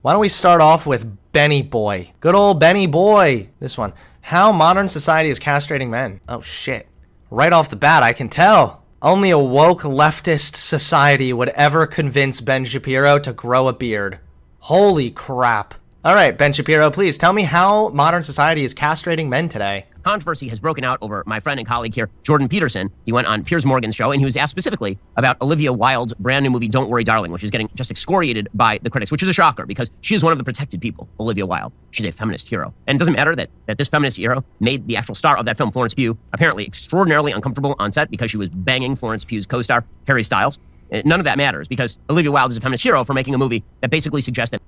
Why don't we start off with Benny Boy? Good old Benny Boy. This one. How modern society is castrating men. Oh, shit. Right off the bat, I can tell. Only a woke leftist society would ever convince Ben Shapiro to grow a beard. Holy crap. All right, Ben Shapiro, please tell me how modern society is castrating men today. Controversy has broken out over my friend and colleague here, Jordan Peterson. He went on Piers Morgan's show, and he was asked specifically about Olivia Wilde's brand new movie, Don't Worry, Darling, which is getting just excoriated by the critics, which is a shocker because she is one of the protected people, Olivia Wilde. She's a feminist hero. And it doesn't matter that this feminist hero made the actual star of that film, Florence Pugh, apparently extraordinarily uncomfortable on set because she was banging Florence Pugh's co-star, Harry Styles. None of that matters because Olivia Wilde is a feminist hero for making a movie that basically suggests that.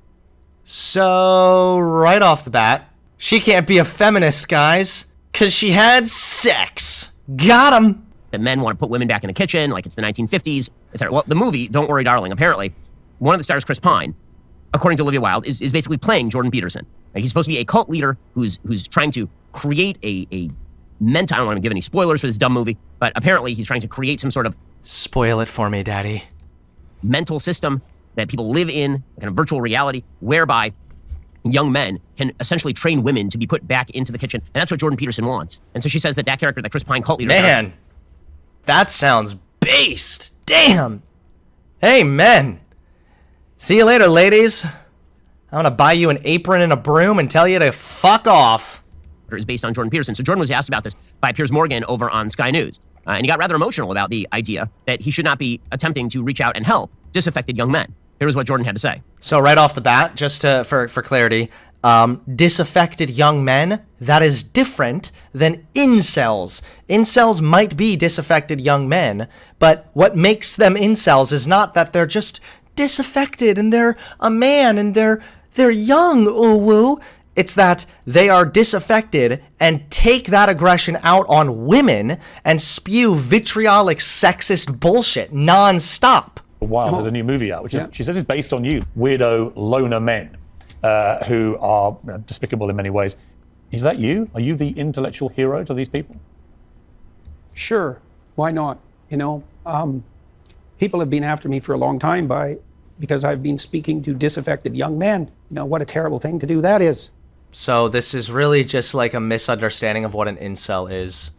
So, right off the bat, she can't be a feminist, guys, because she had sex. Got him. That men want to put women back in the kitchen like it's the 1950s, etc. Well, the movie, Don't Worry, Darling, apparently, one of the stars, Chris Pine, according to Olivia Wilde, is basically playing Jordan Peterson. He's supposed to be a cult leader who's trying to create a mental, I don't want to give any spoilers for this dumb movie, but apparently he's trying to create some sort of... Spoil it for me, Daddy. ...mental system that people live in, kind of virtual reality, whereby young men can essentially train women to be put back into the kitchen. And that's what Jordan Peterson wants. And so she says that character, that Chris Pine cult leader... Man, that sounds based. Damn. Hey, men. See you later, ladies. I'm going to buy you an apron and a broom and tell you to fuck off. ...is based on Jordan Peterson. So Jordan was asked about this by Piers Morgan over on Sky News. And he got rather emotional about the idea that he should not be attempting to reach out and help disaffected young men. Here's what Jordan had to say. So right off the bat, just for clarity, disaffected young men, that is different than incels. Incels might be disaffected young men, but what makes them incels is not that they're just disaffected and they're a man and they're young, ooh woo. It's that they are disaffected and take that aggression out on women and spew vitriolic sexist bullshit nonstop. Wilde has a new movie out, which she says is based on you, weirdo loner men who are despicable in many ways. Is that you? Are you the intellectual hero to these people? Sure, why not? You know, people have been after me for a long time because I've been speaking to disaffected young men. You know, what a terrible thing to do that is. So this is really just like a misunderstanding of what an incel is.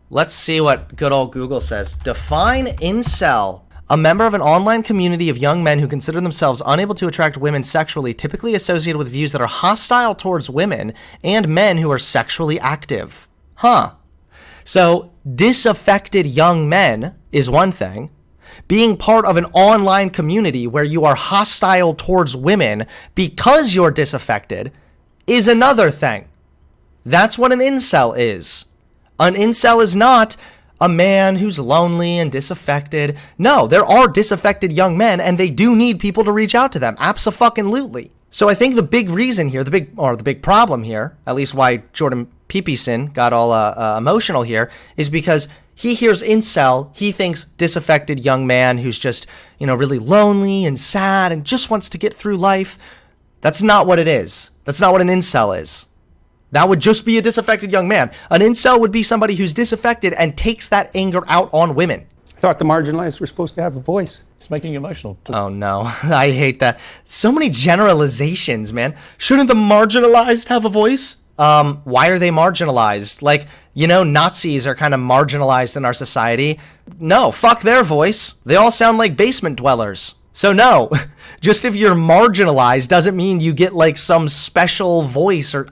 Let's see what good old Google says. Define incel. A member of an online community of young men who consider themselves unable to attract women sexually, typically associated with views that are hostile towards women and men who are sexually active. Huh. So, disaffected young men is one thing. Being part of an online community where you are hostile towards women because you're disaffected is another thing. That's what an incel is. An incel is not a man who's lonely and disaffected. No, there are disaffected young men, and they do need people to reach out to them. Abso-fucking-lutely. So I think the big reason here, the big problem here, at least why Jordan Peterson got all emotional here, is because he hears incel, he thinks disaffected young man who's just, really lonely and sad and just wants to get through life. That's not what it is. That's not what an incel is. That would just be a disaffected young man. An incel would be somebody who's disaffected and takes that anger out on women. I thought the marginalized were supposed to have a voice. It's making you emotional. Oh no, I hate that. So many generalizations, man. Shouldn't the marginalized have a voice? Why are they marginalized? Like, Nazis are kind of marginalized in our society. No, fuck their voice. They all sound like basement dwellers. So no, just if you're marginalized doesn't mean you get like some special voice or...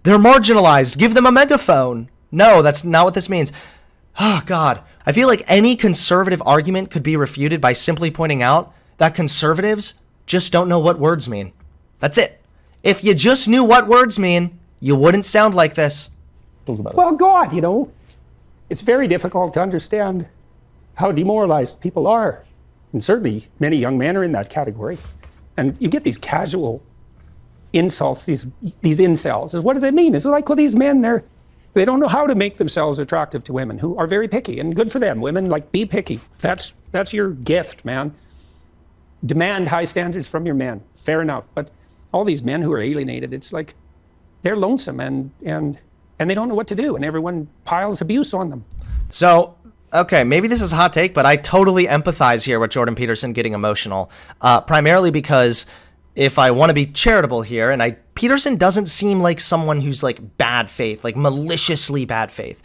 They're marginalized. Give them a megaphone. No, that's not what this means. Oh, God. I feel like any conservative argument could be refuted by simply pointing out that conservatives just don't know what words mean. That's it. If you just knew what words mean, you wouldn't sound like this. Well, God, it's very difficult to understand how demoralized people are. And certainly many young men are in that category. And you get these casual insults, these incels. What does it mean? It's like, well, these men, they don't know how to make themselves attractive to women who are very picky, and good for them. Women, be picky. That's your gift, man. Demand high standards from your men. Fair enough. But all these men who are alienated, it's like they're lonesome and they don't know what to do, and everyone piles abuse on them. So, okay, maybe this is a hot take, but I totally empathize here with Jordan Peterson getting emotional, primarily because if I want to be charitable here, and Peterson doesn't seem like someone who's like bad faith, like maliciously bad faith.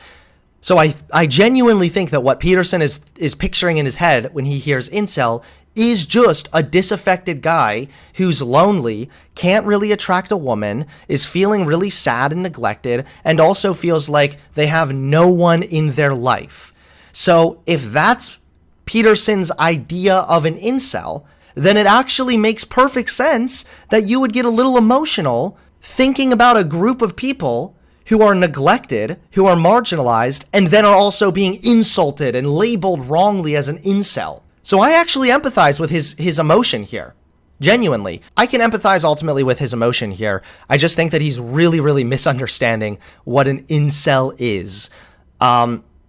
So I genuinely think that what Peterson is picturing in his head when he hears incel is just a disaffected guy who's lonely, can't really attract a woman, is feeling really sad and neglected, and also feels like they have no one in their life. So if that's Peterson's idea of an incel, then it actually makes perfect sense that you would get a little emotional thinking about a group of people who are neglected, who are marginalized, and then are also being insulted and labeled wrongly as an incel. So I actually empathize with his emotion here. Genuinely. I can empathize ultimately with his emotion here. I just think that he's really, really misunderstanding what an incel is.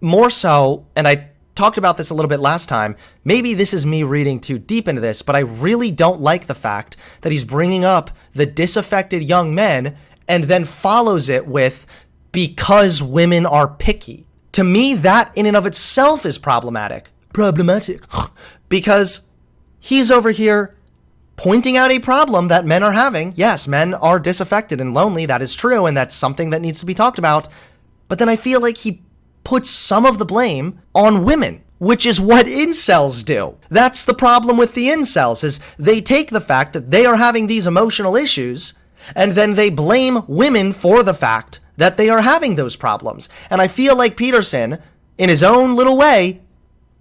More so, and I talked about this a little bit last time, maybe this is me reading too deep into this, but I really don't like the fact that he's bringing up the disaffected young men and then follows it with, because women are picky. To me, that in and of itself is problematic. Because he's over here pointing out a problem that men are having. Yes, men are disaffected and lonely. That is true, and that's something that needs to be talked about. But then I feel like he puts some of the blame on women, which is what incels do. That's the problem with the incels, is they take the fact that they are having these emotional issues, and then they blame women for the fact that they are having those problems. And I feel like Peterson, in his own little way,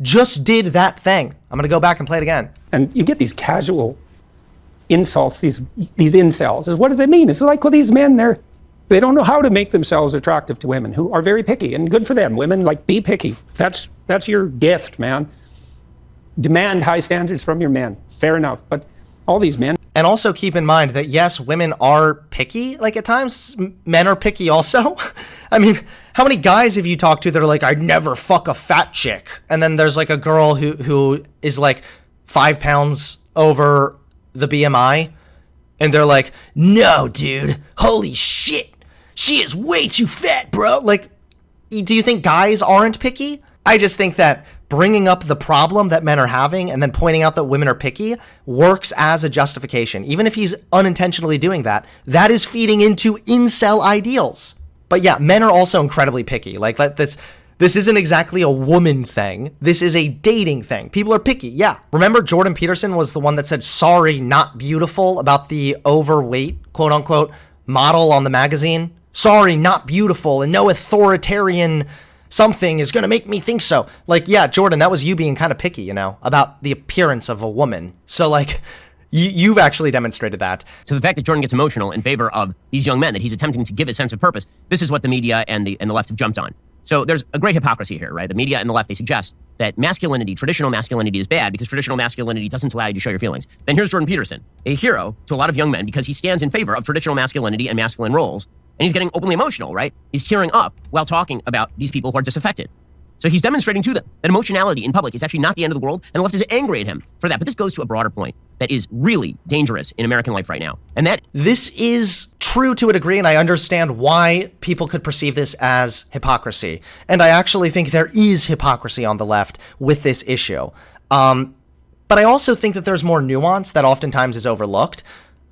just did that thing. I'm going to go back and play it again. And you get these casual insults, these incels. What does it mean? It's like, well, these men, they don't know how to make themselves attractive to women who are very picky, and good for them. Women, like, be picky. That's your gift, man. Demand high standards from your men. Fair enough. But all these men. And also keep in mind that, yes, women are picky. Like, at times, men are picky also. I mean, how many guys have you talked to that are like, I'd never fuck a fat chick? And then there's like a girl who is like 5 pounds over the BMI. And they're like, no, dude, holy shit. She is way too fat, bro. Like, do you think guys aren't picky? I just think that bringing up the problem that men are having and then pointing out that women are picky works as a justification. Even if he's unintentionally doing that, that is feeding into incel ideals. But yeah, men are also incredibly picky. Like, this isn't exactly a woman thing. This is a dating thing. People are picky. Yeah. Remember Jordan Peterson was the one that said, sorry, not beautiful, about the overweight, quote unquote, model on the magazine? Sorry, not beautiful, and no authoritarian something is going to make me think so. Like, yeah, Jordan, that was you being kind of picky, about the appearance of a woman. So, like, you've actually demonstrated that. So the fact that Jordan gets emotional in favor of these young men, that he's attempting to give a sense of purpose, this is what the media and the left have jumped on. So there's a great hypocrisy here, right? The media and the left, they suggest that masculinity, traditional masculinity, is bad because traditional masculinity doesn't allow you to show your feelings. Then here's Jordan Peterson, a hero to a lot of young men because he stands in favor of traditional masculinity and masculine roles. And he's getting openly emotional, right? He's tearing up while talking about these people who are disaffected. So he's demonstrating to them that emotionality in public is actually not the end of the world, and the left is angry at him for that. But this goes to a broader point that is really dangerous in American life right now. And that this is true to a degree, and I understand why people could perceive this as hypocrisy. And I actually think there is hypocrisy on the left with this issue. But I also think that there's more nuance that oftentimes is overlooked.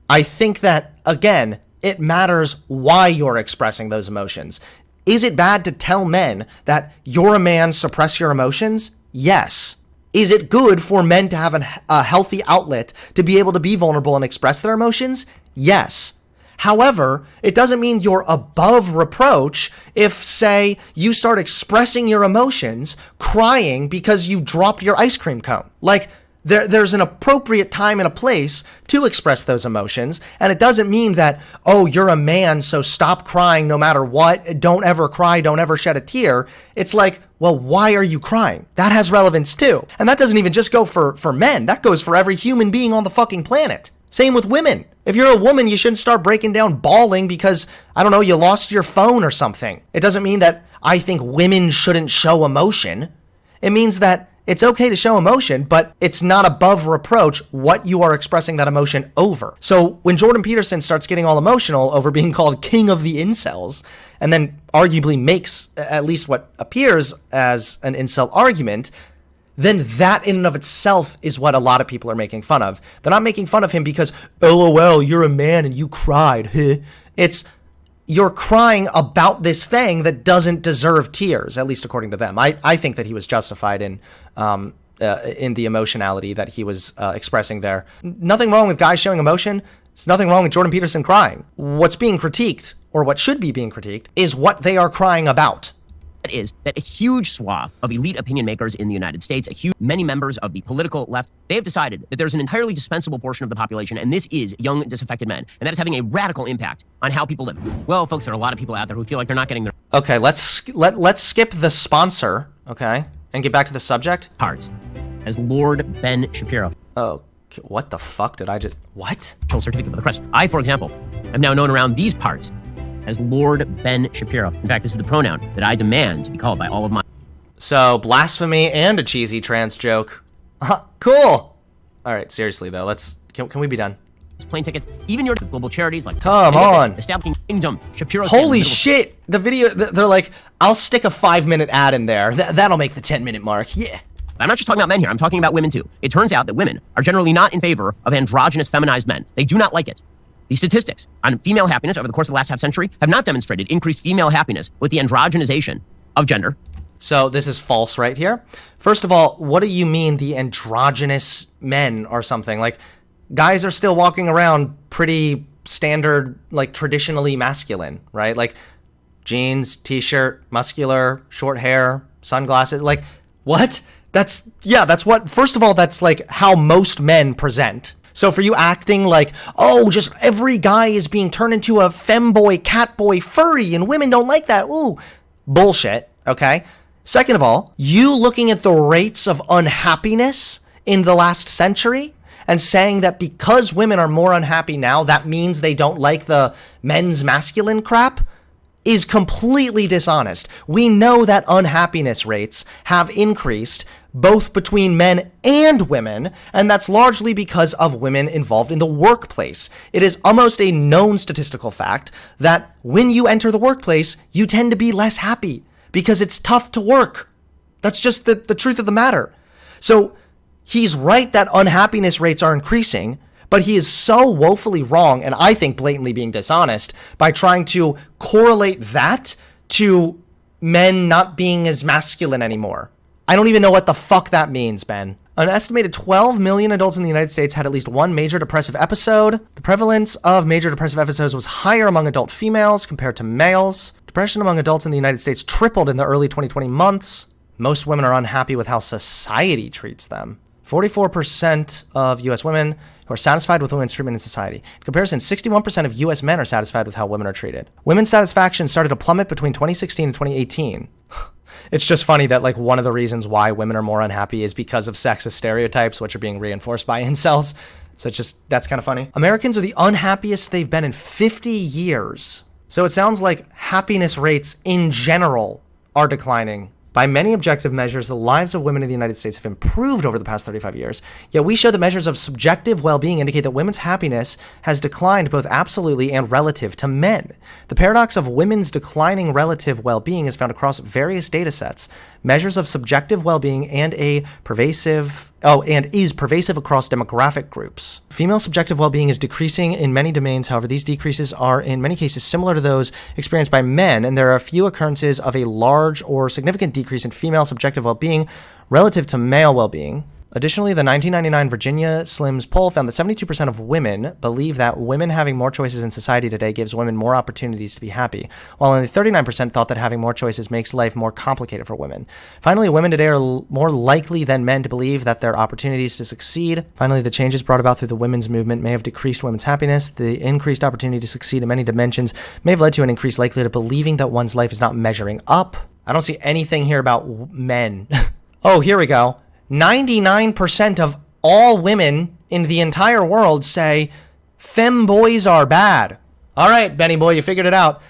I think that, again, it matters why you're expressing those emotions. Is it bad to tell men that you're a man, suppress your emotions? Yes. Is it good for men to have a healthy outlet to be able to be vulnerable and express their emotions? Yes. However, it doesn't mean you're above reproach if, say, you start expressing your emotions crying because you dropped your ice cream cone. Like, there's an appropriate time and a place to express those emotions, and it doesn't mean that, oh, you're a man, so stop crying no matter what, don't ever cry, don't ever shed a tear. It's like, well, why are you crying? That has relevance too. And that doesn't even just go for men, that goes for every human being on the fucking planet. Same with women. If you're a woman, you shouldn't start breaking down bawling because, I don't know, you lost your phone or something. It doesn't mean that I think women shouldn't show emotion. It means that it's okay to show emotion, but it's not above reproach what you are expressing that emotion over. So when Jordan Peterson starts getting all emotional over being called king of the incels, and then arguably makes at least what appears as an incel argument, then that in and of itself is what a lot of people are making fun of. They're not making fun of him because, LOL, you're a man and you cried. It's, you're crying about this thing that doesn't deserve tears, at least according to them. I think that he was justified in the emotionality that he was expressing there. Nothing wrong with guys showing emotion. There's nothing wrong with Jordan Peterson crying. What's being critiqued, or what should be being critiqued, is what they are crying about. That is that a huge swath of elite opinion makers in the United States, many members of the political left, they have decided that there's an entirely dispensable portion of the population, and this is young, disaffected men. And that is having a radical impact on how people live. Well, folks, there are a lot of people out there who feel like they're not getting their Okay, let's skip the sponsor, okay, and get back to the subject. parts. As Lord Ben Shapiro. Oh, what the fuck did I just... What? Certificate of the Crest. I, for example, am now known around these parts as Lord Ben Shapiro. In fact, this is the pronoun that I demand to be called by all of my... So, blasphemy and a cheesy trans joke. Cool! All right, seriously, though, can we be done? plane tickets, even your global charities like... Come on. Establishing Kingdom, Shapiro... Holy shit! The video, they're like, I'll stick a 5-minute ad in there. That'll make the 10-minute mark. Yeah. I'm not just talking about men here. I'm talking about women, too. It turns out that women are generally not in favor of androgynous, feminized men. They do not like it. The statistics on female happiness over the course of the last half-century have not demonstrated increased female happiness with the androgenization of gender. So this is false right here. First of all, what do you mean the androgynous men or something? Like, guys are still walking around pretty standard, like traditionally masculine, right? Like jeans, t-shirt, muscular, short hair, sunglasses. Like, what? That's what, first of all, that's like how most men present. So for you acting like, oh, just every guy is being turned into a femboy, catboy, furry, and women don't like that. Ooh, bullshit, okay? Second of all, you looking at the rates of unhappiness in the last century and saying that because women are more unhappy now, that means they don't like the men's masculine crap is completely dishonest. We know that unhappiness rates have increased both between men and women, and that's largely because of women involved in the workplace. It is almost a known statistical fact that when you enter the workplace, you tend to be less happy because it's tough to work. That's just the truth of the matter. So he's right that unhappiness rates are increasing, but he is so woefully wrong, and I think blatantly being dishonest, by trying to correlate that to men not being as masculine anymore. I don't even know what the fuck that means, Ben. An estimated 12 million adults in the United States had at least one major depressive episode. The prevalence of major depressive episodes was higher among adult females compared to males. Depression among adults in the United States tripled in the early 2020 months. Most women are unhappy with how society treats them. 44% of U.S. women who are satisfied with women's treatment in society. In comparison, 61% of U.S. men are satisfied with how women are treated. Women's satisfaction started to plummet between 2016 and 2018. It's just funny that like one of the reasons why women are more unhappy is because of sexist stereotypes, which are being reinforced by incels. So it's just, that's kind of funny. Americans are the unhappiest they've been in 50 years. So it sounds like happiness rates in general are declining. By many objective measures, the lives of women in the United States have improved over the past 35 years, yet we show that measures of subjective well-being indicate that women's happiness has declined both absolutely and relative to men. The paradox of women's declining relative well-being is found across various data sets. Measures of subjective well-being and is pervasive across demographic groups. Female subjective well-being is decreasing in many domains. However, these decreases are in many cases similar to those experienced by men, and there are a few occurrences of a large or significant decrease in female subjective well-being relative to male well-being. Additionally, the 1999 Virginia Slims poll found that 72% of women believe that women having more choices in society today gives women more opportunities to be happy, while only 39% thought that having more choices makes life more complicated for women. Finally, women today are more likely than men to believe that there are opportunities to succeed. Finally, the changes brought about through the women's movement may have decreased women's happiness. The increased opportunity to succeed in many dimensions may have led to an increased likelihood of believing that one's life is not measuring up. I don't see anything here about men. Oh, here we go. 99% of all women in the entire world say femboys are bad. All right, Benny boy, you figured it out.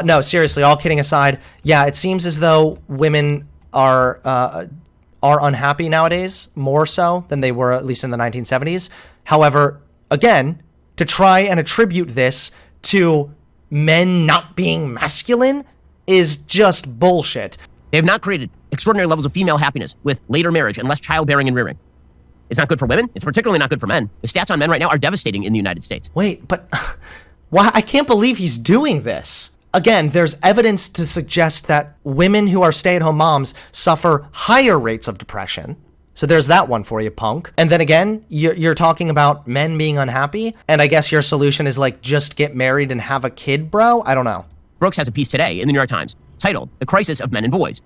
No, seriously, all kidding aside, yeah, it seems as though women are unhappy nowadays, more so than they were at least in the 1970s. However, again, to try and attribute this to men not being masculine is just bullshit. They have not created extraordinary levels of female happiness with later marriage and less childbearing and rearing. It's not good for women. It's particularly not good for men. The stats on men right now are devastating in the United States. Wait, but why? I can't believe he's doing this. Again, there's evidence to suggest that women who are stay-at-home moms suffer higher rates of depression. So there's that one for you, punk. And then again, you're talking about men being unhappy, and I guess your solution is like, just get married and have a kid, bro? I don't know. Brooks has a piece today in the New York Times titled "The Crisis of Men and Boys."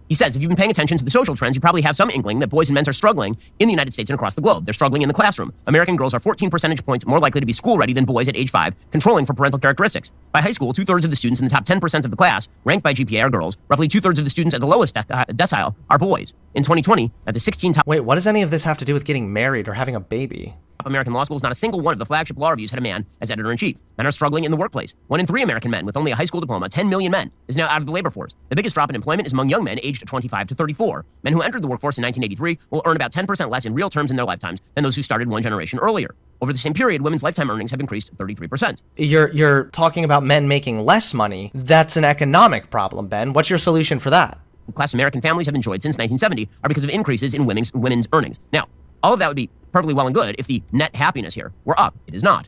He says, if you've been paying attention to the social trends, you probably have some inkling that boys and men are struggling in the United States and across the globe. They're struggling in the classroom. American girls are 14 percentage points more likely to be school ready than boys at age 5, controlling for parental characteristics. By high school, 2/3 of the students in the top 10% of the class, ranked by GPA, are girls. Roughly 2/3 of the students at the lowest decile are boys. In 2020, at the 16 top... Wait, what does any of this have to do with getting married or having a baby? American law schools, not a single one of the flagship law reviews had a man as editor-in-chief. Men are struggling in the workplace. 1 in 3 American men with only a high school diploma, 10 million men, is now out of the labor force. The biggest drop in employment is among young men aged 25 to 34. Men who entered the workforce in 1983 will earn about 10% less in real terms in their lifetimes than those who started one generation earlier. Over the same period, women's lifetime earnings have increased 33%. You're talking about men making less money. That's an economic problem, Ben. What's your solution for that? Class American families have enjoyed since 1970 are because of increases in women's earnings. Now, all of that would be perfectly well and good if the net happiness here were up. It is not.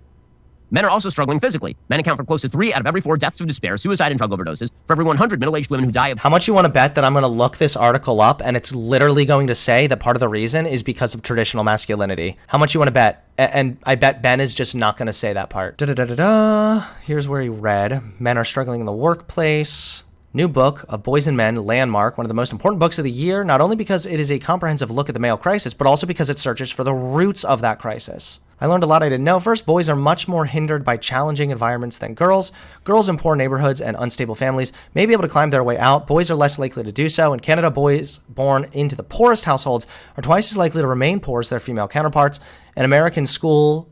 Men are also struggling physically. Men account for close to 3 out of every 4 deaths of despair, suicide, and drug overdoses. For every 100 middle-aged women who die of... How much you want to bet that I'm going to look this article up and it's literally going to say that part of the reason is because of traditional masculinity? How much you want to bet? And I bet Ben is just not going to say that part. Da-da-da-da-da. Here's where he read. Men are struggling in the workplace. New book of Boys and Men, Landmark, one of the most important books of the year, not only because it is a comprehensive look at the male crisis, but also because it searches for the roots of that crisis. I learned a lot I didn't know. First, boys are much more hindered by challenging environments than girls. Girls in poor neighborhoods and unstable families may be able to climb their way out. Boys are less likely to do so. In Canada, boys born into the poorest households are twice as likely to remain poor as their female counterparts. In American schools,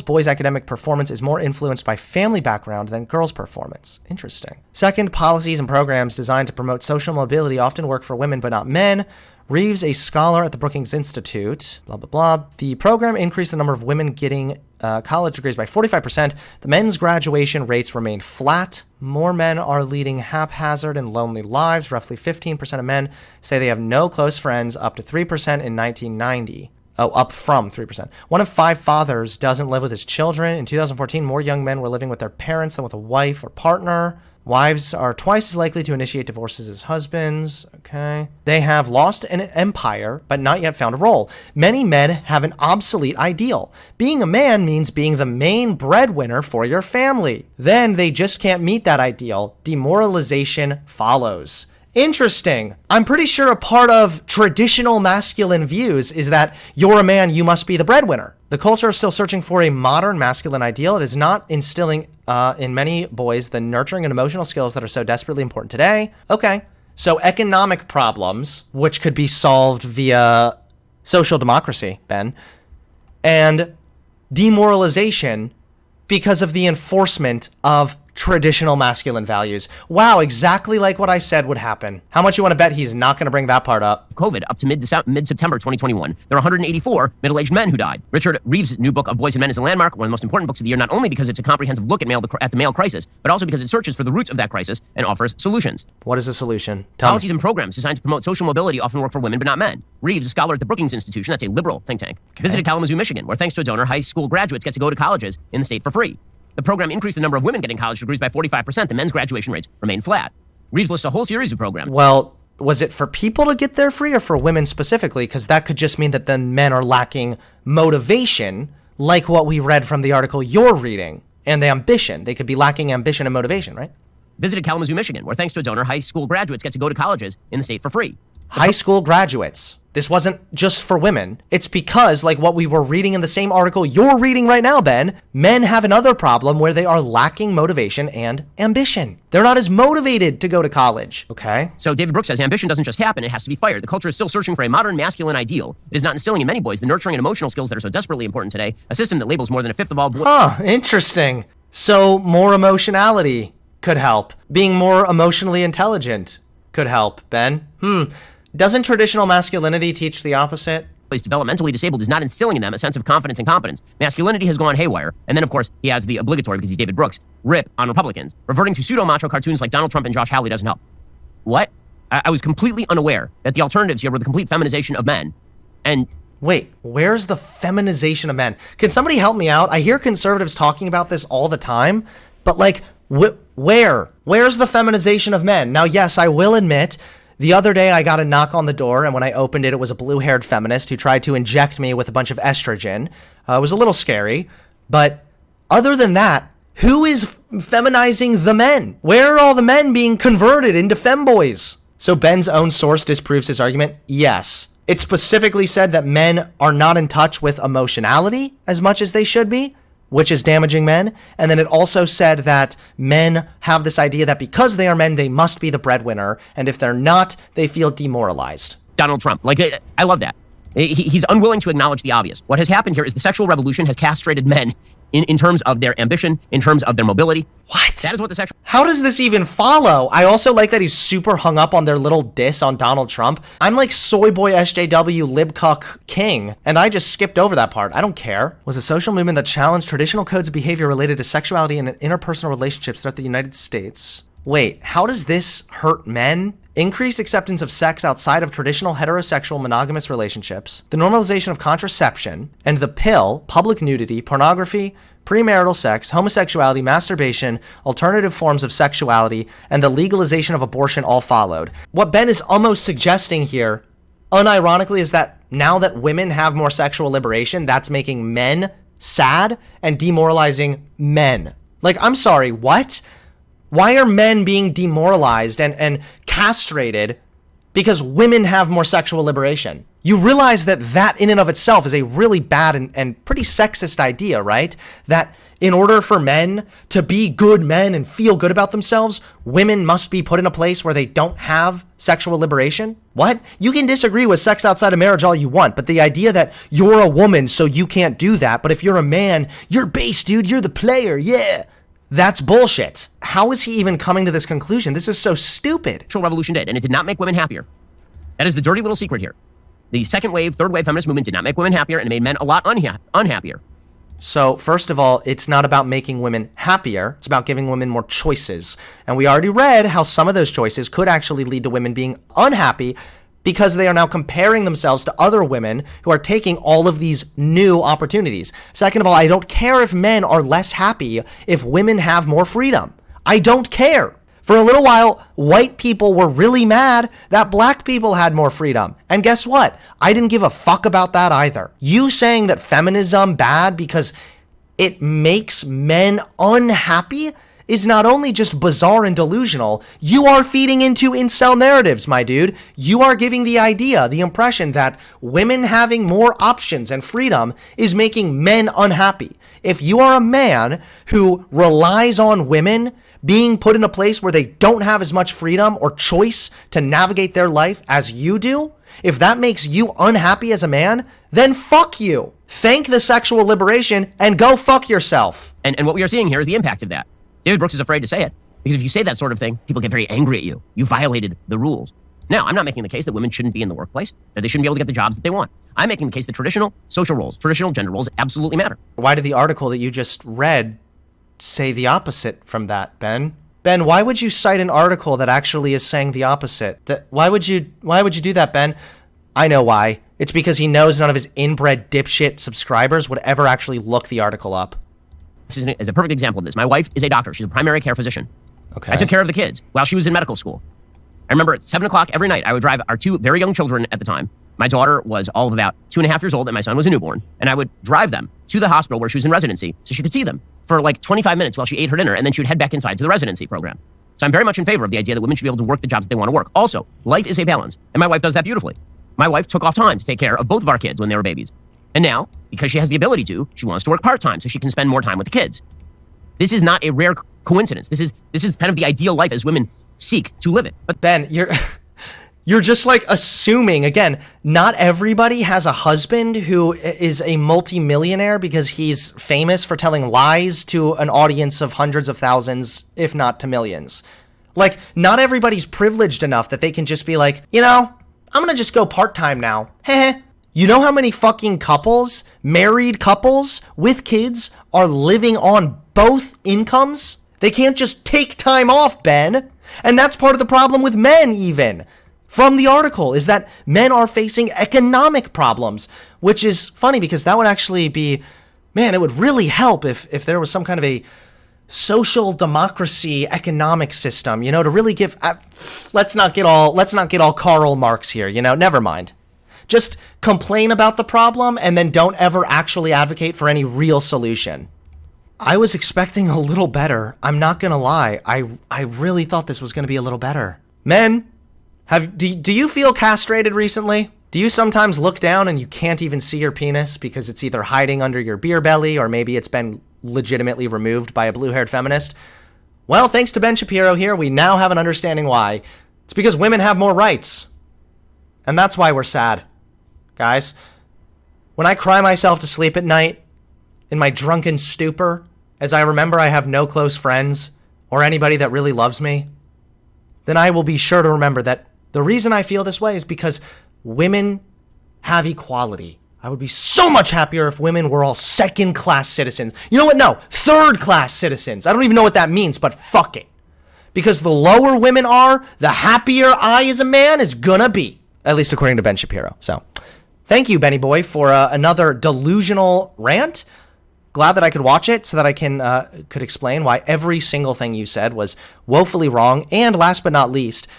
boys' academic performance is more influenced by family background than girls' performance. Interesting. Second, policies and programs designed to promote social mobility often work for women but not men. Reeves, a scholar at the Brookings Institute, blah, blah, blah. The program increased the number of women getting college degrees by 45%. The men's graduation rates remained flat. More men are leading haphazard and lonely lives. Roughly 15% of men say they have no close friends, up to 3% in 1990. Oh, up from 3%. 1 of 5 fathers doesn't live with his children. In 2014, more young men were living with their parents than with a wife or partner. Wives are twice as likely to initiate divorces as husbands. Okay. They have lost an empire, but not yet found a role. Many men have an obsolete ideal. Being a man means being the main breadwinner for your family. Then they just can't meet that ideal. Demoralization follows. Interesting. I'm pretty sure a part of traditional masculine views is that you're a man, you must be the breadwinner. The culture is still searching for a modern masculine ideal. It is not instilling in many boys the nurturing and emotional skills that are so desperately important today. Okay. So economic problems, which could be solved via social democracy, Ben, and demoralization because of the enforcement of traditional masculine values. Wow, exactly like what I said would happen. How much you want to bet he's not going to bring that part up? COVID up to mid-September 2021, there are 184 middle-aged men who died. Richard Reeves' new book of Boys and Men is a landmark, one of the most important books of the year, not only because it's a comprehensive look at the male crisis, but also because it searches for the roots of that crisis and offers solutions. What is the solution? Tell Policies me. and programs designed to promote social mobility often work for women but not men. Reeves, a scholar at the Brookings Institution, that's a liberal think tank, visited Kalamazoo, Michigan, where thanks to a donor, high school graduates get to go to colleges in the state for free. The program increased the number of women getting college degrees by 45%. The men's graduation rates remain flat. Reeves lists a whole series of programs. Well, was it for people to get there free or for women specifically? Because that could just mean that then men are lacking motivation, like what we read from the article you're reading, and ambition. They could be lacking ambition and motivation, right? Visited Kalamazoo, Michigan, where thanks to a donor, high school graduates get to go to colleges in the state for free. High school graduates. This wasn't just for women. It's because, like what we were reading in the same article you're reading right now, Ben, men have another problem where they are lacking motivation and ambition. They're not as motivated to go to college, okay? So David Brooks says ambition doesn't just happen, it has to be fired. The culture is still searching for a modern masculine ideal. It is not instilling in many boys the nurturing and emotional skills that are so desperately important today, a system that labels more than a fifth of all boys. Huh, interesting. So more emotionality could help. Being more emotionally intelligent could help, Ben. Doesn't traditional masculinity teach the opposite? Developmentally disabled is not instilling in them a sense of confidence and competence. Masculinity has gone haywire. And then, of course, he has the obligatory, because he's David Brooks, rip on Republicans. Reverting to pseudo-macho cartoons like Donald Trump and Josh Hawley doesn't help. What? I was completely unaware that the alternatives here were the complete feminization of men. And wait, where's the feminization of men? Can somebody help me out? I hear conservatives talking about this all the time, but like, where's the feminization of men? Now, yes, I will admit, the other day I got a knock on the door, and when I opened it, it was a blue-haired feminist who tried to inject me with a bunch of estrogen. It was a little scary, but other than that, who is feminizing the men? Where are all the men being converted into femboys? So Ben's own source disproves his argument? Yes. It specifically said that men are not in touch with emotionality as much as they should be, which is damaging men. And then it also said that men have this idea that because they are men, they must be the breadwinner. And if they're not, they feel demoralized. Donald Trump, like, I love that. He's unwilling to acknowledge the obvious. What has happened here is the sexual revolution has castrated men in terms of their ambition, in terms of their mobility. What? That is what the sexual... How does this even follow? I also like that he's super hung up on their little diss on Donald Trump. I'm like soy boy SJW libcuck king, and I just skipped over that part. I don't care. Was a social movement that challenged traditional codes of behavior related to sexuality and interpersonal relationships throughout the United States. Wait, how does this hurt men? Increased acceptance of sex outside of traditional heterosexual monogamous relationships, the normalization of contraception, and the pill, public nudity, pornography, premarital sex, homosexuality, masturbation, alternative forms of sexuality, and the legalization of abortion all followed. What Ben is almost suggesting here, unironically, is that now that women have more sexual liberation, that's making men sad and demoralizing men. Like, I'm sorry, what? Why are men being demoralized and castrated because women have more sexual liberation? You realize that in and of itself is a really bad and pretty sexist idea, right? That in order for men to be good men and feel good about themselves, women must be put in a place where they don't have sexual liberation? What? You can disagree with sex outside of marriage all you want, but the idea that you're a woman so you can't do that, but if you're a man, you're base, dude, you're the player, yeah. That's bullshit. How is he even coming to this conclusion? This is so stupid. sexual revolution did, and it did not make women happier. That is the dirty little secret here. The second wave, third wave feminist movement did not make women happier, and it made men a lot unhappier. So first of all, it's not about making women happier. It's about giving women more choices. And we already read how some of those choices could actually lead to women being unhappy because they are now comparing themselves to other women who are taking all of these new opportunities. Second of all, I don't care if men are less happy if women have more freedom. I don't care. For a little while, white people were really mad that black people had more freedom. And guess what? I didn't give a fuck about that either. You saying that feminism bad because it makes men unhappy is not only just bizarre and delusional, you are feeding into incel narratives, my dude. You are giving the idea, the impression that women having more options and freedom is making men unhappy. If you are a man who relies on women being put in a place where they don't have as much freedom or choice to navigate their life as you do, if that makes you unhappy as a man, then fuck you. Thank the sexual liberation and go fuck yourself. And what we are seeing here is the impact of that. David Brooks is afraid to say it, because if you say that sort of thing, people get very angry at you. You violated the rules. Now, I'm not making the case that women shouldn't be in the workplace, that they shouldn't be able to get the jobs that they want. I'm making the case that traditional social roles, traditional gender roles absolutely matter. Why did the article that you just read say the opposite from that, Ben? Ben, why would you cite an article that actually is saying the opposite? Why would you do that, Ben? I know why. It's because he knows none of his inbred dipshit subscribers would ever actually look the article up. This is a perfect example of this. My wife is a doctor. She's a primary care physician. Okay. I took care of the kids while she was in medical school. I remember at 7 o'clock every night, I would drive our two very young children at the time. My daughter was all of about 2.5 years old, and my son was a newborn. And I would drive them to the hospital where she was in residency so she could see them for like 25 minutes while she ate her dinner, and then she would head back inside to the residency program. So I'm very much in favor of the idea that women should be able to work the jobs that they want to work. Also, life is a balance, and my wife does that beautifully. My wife took off time to take care of both of our kids when they were babies. And now, because she has the ability to, she wants to work part-time so she can spend more time with the kids. This is not a rare coincidence. This is kind of the ideal life as women seek to live it. But Ben, you're just like assuming, again, not everybody has a husband who is a multi-millionaire because he's famous for telling lies to an audience of hundreds of thousands, if not to millions. Like, not everybody's privileged enough that they can just be like, you know, I'm gonna just go part-time now. Heh. You know how many fucking couples, married couples with kids, are living on both incomes? They can't just take time off, Ben. And that's part of the problem with men, even. from the article is that men are facing economic problems, which is funny because that would actually be, man, it would really help if there was some kind of a social democracy economic system, to really give, let's not get all Karl Marx here, never mind. Just complain about the problem and then don't ever actually advocate for any real solution. I was expecting a little better. I'm not gonna lie. I really thought this was gonna be a little better. Men, do you feel castrated recently? Do you sometimes look down and you can't even see your penis because it's either hiding under your beer belly or maybe it's been legitimately removed by a blue-haired feminist? Well, thanks to Ben Shapiro here, we now have an understanding why. It's because women have more rights. And that's why we're sad. Guys, when I cry myself to sleep at night in my drunken stupor, as I remember I have no close friends or anybody that really loves me, then I will be sure to remember that the reason I feel this way is because women have equality. I would be so much happier if women were all second-class citizens. You know what? No, third-class citizens. I don't even know what that means, but fuck it. Because the lower women are, the happier I as a man is gonna be. At least according to Ben Shapiro. So, thank you, Benny Boy, for another delusional rant. Glad that I could watch it so that I could explain why every single thing you said was woefully wrong. And last but not least,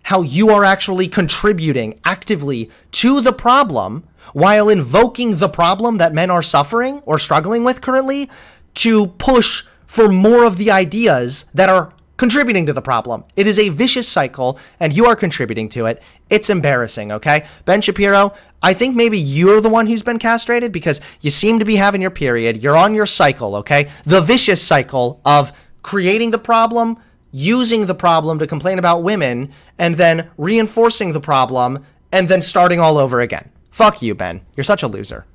how you are actually contributing actively to the problem while invoking the problem that men are suffering or struggling with currently to push for more of the ideas that are contributing to the problem. It is a vicious cycle, and you are contributing to it. It's embarrassing, okay? Ben Shapiro, I think maybe you're the one who's been castrated because you seem to be having your period. You're on your cycle, okay? The vicious cycle of creating the problem, using the problem to complain about women, and then reinforcing the problem, and then starting all over again. Fuck you, Ben. You're such a loser.